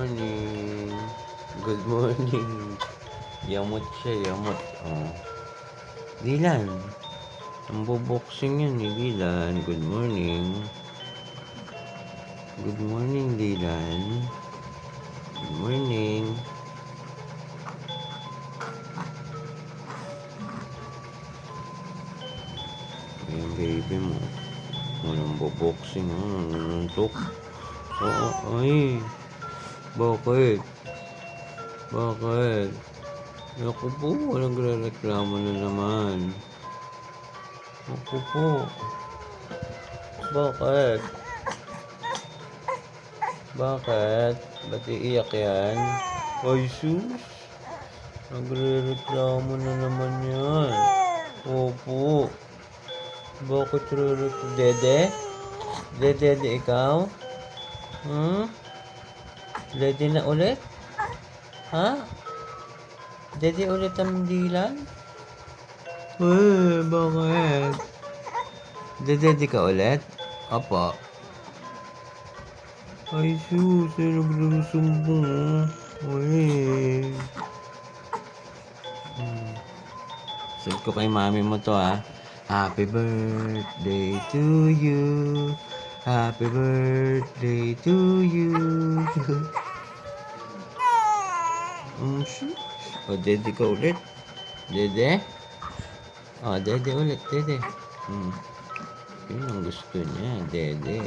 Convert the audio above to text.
morning. Good morning. Yamot siya, yamot. Oh. Dilan. Ang boboxing yan ni Dilan. Good morning. Good morning, Dilan. Good morning. Ayan, baby mo. Walang boboxing. Nanuntok. Oo, ay. Bakit? Bakit? Naku po, nagre-reklamo na naman. Naku po. Bakit? Bakit? Ba't iiyak yan? Ay, sus. Nagre-reklamo na naman yan. Opo. Bakit re-reklamo? Dede? Dede, ikaw? Dede na ulit? Ha? Dede ulit ang Dilan? Bakit? Dede ka ulit? Apa? Ay, sus. Ay, naglusumbong. Uy. Sabi ko kay mami mo to, ha? Happy birthday to you. Happy birthday to you. Sus. O, Dede ka ulit. Dede? O, Dede ulit, Dede. Yun ang gusto niya, Dede.